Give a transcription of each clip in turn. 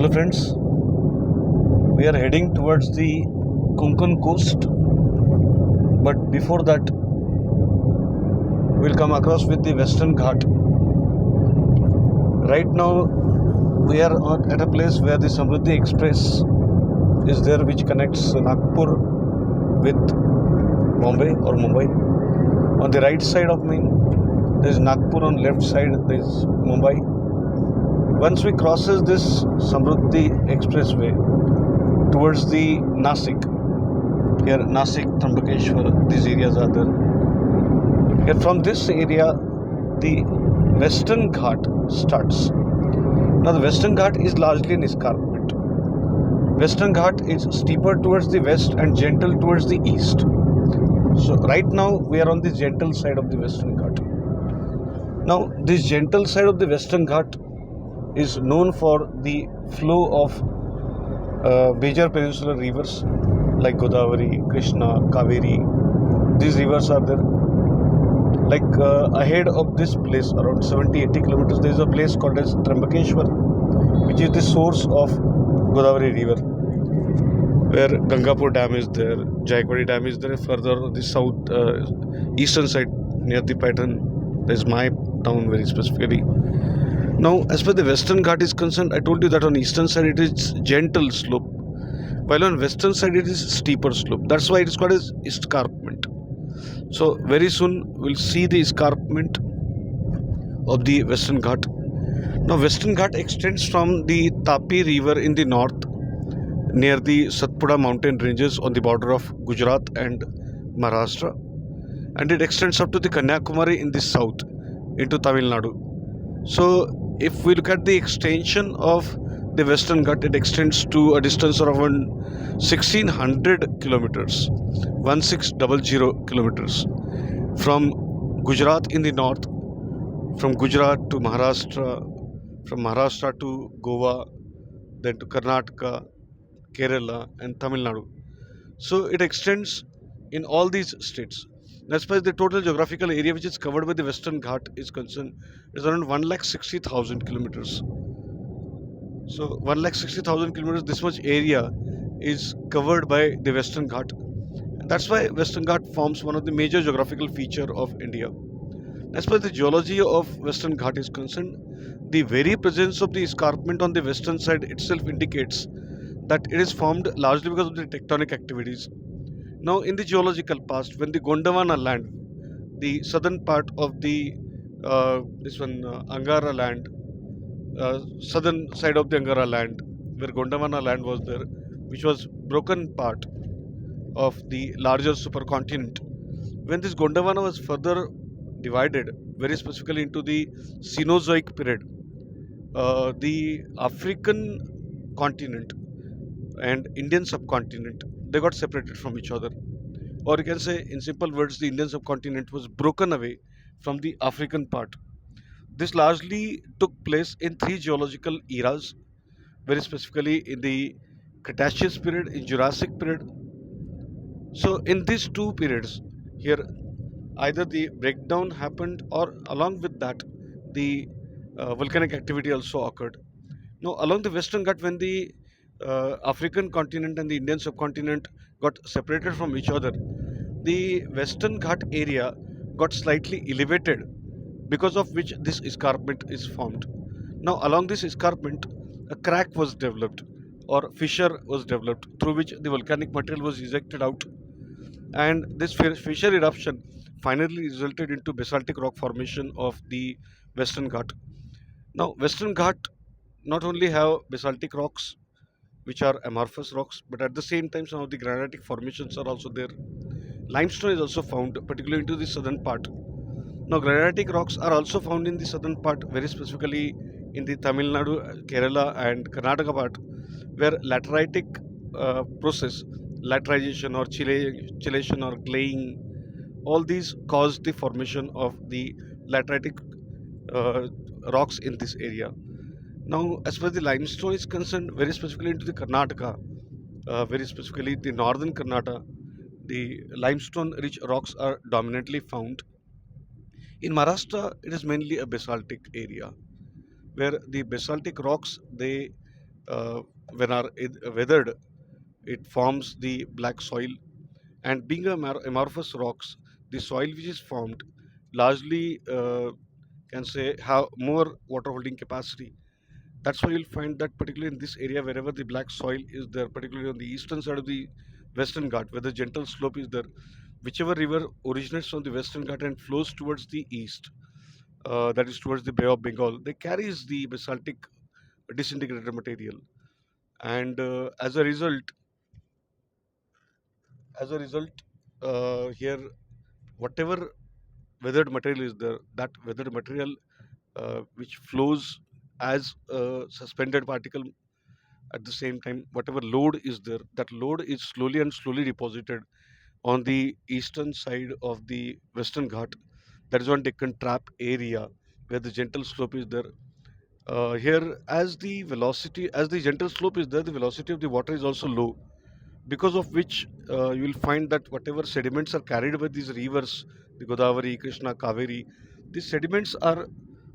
Hello friends, we are heading towards the Konkan coast, but before that we'll come across with the Western Ghat. Right now we are at a place where the Samruddhi Express is there, which connects Nagpur with Bombay or Mumbai. On the right side of me there is Nagpur, on left side there is Mumbai. Once we crosses this Samruddhi Expressway towards the Nasik, here Nasik, Trambakeshwar, these areas are there. Here from this area the Western Ghat starts. Now the Western Ghat is largely an escarpment. Western Ghat is steeper towards the west and gentle towards the east. So right now we are on the gentle side of the Western Ghat. Now this gentle side of the Western Ghat is known for the flow of major peninsular rivers like Godavari, Krishna, Kaveri. These rivers are there. Like ahead of this place, around 70-80 kilometers, there is a place called as Trambakeshwar, which is the source of Godavari river, where Gangapur Dam is there, Jaikwadi Dam is there. Further on the south, eastern side near the Paitan, there is my town very specifically. Now, as far as the Western Ghat is concerned, I told you that on eastern side it is gentle slope, while on western side it is steeper slope. That's why it is called as escarpment. So very soon we'll see the escarpment of the Western Ghat. Now Western Ghat extends from the Tapi river in the north near the Satpura mountain ranges on the border of Gujarat and Maharashtra, and it extends up to the Kanyakumari in the south into Tamil Nadu. So if we look at the extension of the Western Ghat, it extends to a distance of around 1600 kilometers, 1600 kilometers from Gujarat in the north, from Gujarat to Maharashtra, from Maharashtra to Goa, then to Karnataka, Kerala and Tamil Nadu. So it extends in all these states. As far as the total geographical area which is covered by the Western Ghat is concerned, is around 1,60,000 kilometers. So 1,60,000 kilometers, this much area is covered by the Western Ghat. That's why Western Ghat forms one of the major geographical feature of India. As far as the geology of Western Ghat is concerned, the very presence of the escarpment on the western side itself indicates that it is formed largely because of the tectonic activities. Now in the geological past, when the Gondwana land, the southern part of the Angara land, southern side of the Angara land, where Gondwana land was there, which was broken part of the larger supercontinent. When this Gondwana was further divided, very specifically into the Cenozoic period, the African continent and Indian subcontinent, they got separated from each other. Or you can say, in simple words, the Indian subcontinent was broken away from the African part. This largely took place in three geological eras, very specifically in the Cretaceous period, in Jurassic period. So in these two periods, here either the breakdown happened or along with that the volcanic activity also occurred. Now along the Western Ghat, when the African continent and the Indian subcontinent got separated from each other, the Western Ghat area got slightly elevated, because of which this escarpment is formed. Now along this escarpment, a crack was developed or fissure was developed through which the volcanic material was ejected out, and this fissure eruption finally resulted into basaltic rock formation of the Western Ghat. Now Western Ghat not only have basaltic rocks, which are amorphous rocks, but at the same time some of the granitic formations are also there. Limestone is also found, particularly into the southern part. Now granitic rocks are also found in the southern part, very specifically in the Tamil Nadu, Kerala and Karnataka part, where lateritic process, laterization or chelation or claying, all these cause the formation of the lateritic rocks in this area. Now, as far as the limestone is concerned, very specifically into the Karnataka, very specifically the northern Karnataka, the limestone rich rocks are dominantly found. In Maharashtra, it is mainly a basaltic area, where the basaltic rocks, they uh, when are weathered, it forms the black soil. And being amorphous rocks, the soil which is formed largely can say have more water holding capacity. That's why you'll find that particularly in this area, wherever the black soil is there, particularly on the eastern side of the Western Ghat, where the gentle slope is there, whichever river originates from the Western Ghat and flows towards the east, that is towards the Bay of Bengal, they carries the basaltic disintegrated material, and as a result, here whatever weathered material is there, that weathered material which flows as a suspended particle. At the same time, whatever load is there, that load is slowly and slowly deposited on the eastern side of the Western Ghat. That is one Deccan Trap area where the gentle slope is there. Here, as the gentle slope is there, the velocity of the water is also low, because of which you will find that whatever sediments are carried by these rivers, the Godavari, Krishna, Kaveri, these sediments are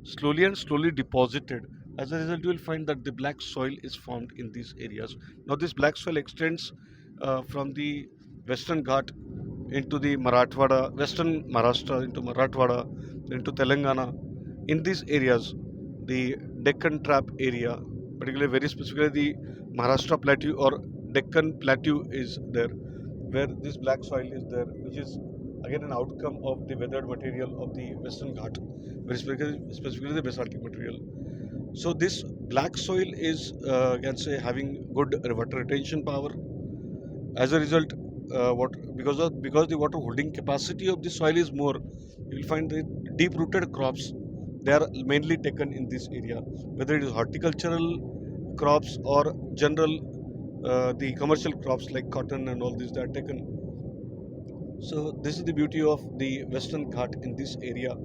slowly and slowly deposited. As a result, you will find that the black soil is formed in these areas. Now, this black soil extends from the Western Ghat into the Marathwada, Western Maharashtra, into Marathwada, into Telangana. In these areas, the Deccan Trap area, particularly very specifically the Maharashtra Plateau or Deccan Plateau is there, where this black soil is there, which is again an outcome of the weathered material of the Western Ghat, very specifically the basaltic material. So this black soil is, can say, having good water retention power. As a result, what because the water holding capacity of the soil is more, you will find that deep rooted crops, they are mainly taken in this area, whether it is horticultural crops or general the commercial crops like cotton and all these, they are taken. So this is the beauty of the Western Ghat in this area.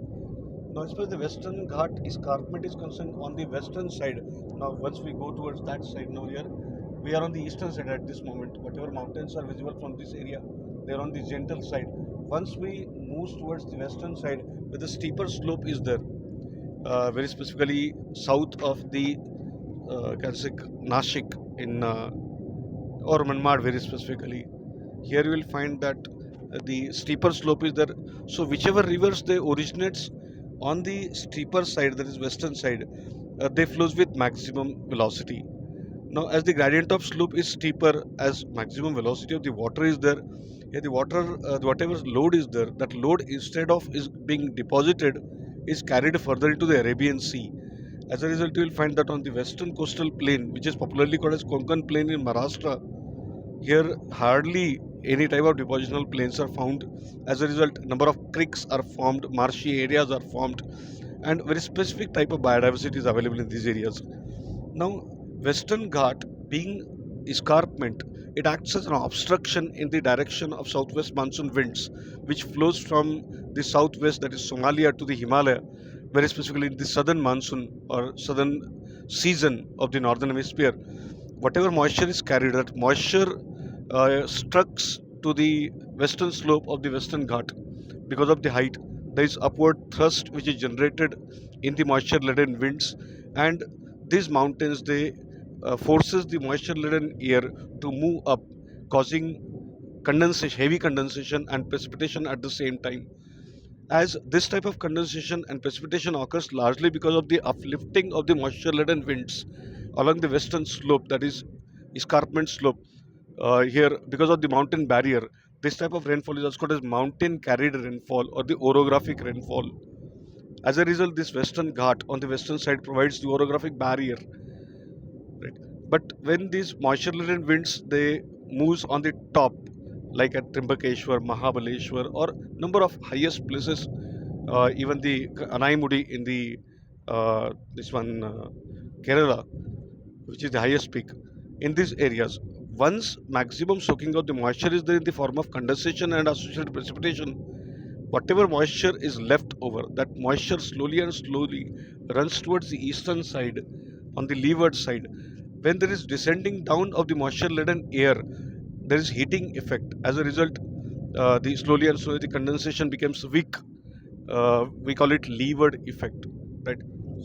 Now, as far as the Western Ghat escarpment is concerned, on the western side, now once we go towards that side, now here we are on the eastern side at this moment. Whatever mountains are visible from this area, they are on the gentle side. Once we move towards the western side, where the steeper slope is there, very specifically south of the Nashik in or Manmad, very specifically. Here you will find that the steeper slope is there. So whichever rivers they originates on the steeper side, that is western side, they flows with maximum velocity. Now, as the gradient of slope is steeper, as maximum velocity of the water is there, here the water, whatever load is there, that load instead of is being deposited, is carried further into the Arabian Sea. As a result, you will find that on the western coastal plain, which is popularly called as Konkan Plain in Maharashtra, here hardly any type of depositional plains are found. As a result, number of creeks are formed, marshy areas are formed, and very specific type of biodiversity is available in these areas. Now, Western Ghat being escarpment, it acts as an obstruction in the direction of southwest monsoon winds, which flows from the southwest, that is Somalia, to the Himalaya, very specifically in the southern monsoon or southern season of the northern hemisphere. Whatever moisture is carried, that moisture strucks to the western slope of the Western Ghat. Because of the height, there is upward thrust which is generated in the moisture laden winds, and these mountains, they forces the moisture laden air to move up, causing condensation, heavy condensation and precipitation at the same time. As this type of condensation and precipitation occurs largely because of the uplifting of the moisture laden winds along the western slope, that is escarpment slope. Here, because of the mountain barrier, this type of rainfall is also called as mountain carried rainfall or the orographic rainfall. As a result, this Western Ghat on the western side provides the orographic barrier. Right? But when these moisture-laden winds, they moves on the top, like at Trimbakeshwar, Mahabaleshwar, or number of highest places, even the Anaimudi in the this one Kerala, which is the highest peak in these areas. Once maximum soaking of the moisture is there in the form of condensation and associated precipitation, whatever moisture is left over, that moisture slowly and slowly runs towards the eastern side, on the leeward side. When there is descending down of the moisture laden air, there is heating effect. As a result, the slowly and slowly the condensation becomes weak. We call it leeward effect, right?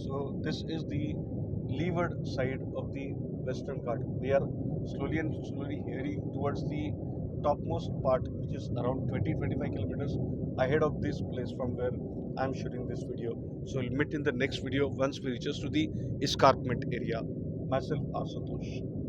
So this is the leeward side of the Western Ghat. We are slowly heading towards the topmost part, which is around 20-25 kilometers ahead of this place from where I am shooting this video. So we'll meet in the next video once we reach us to the escarpment area. Myself, Asatosh.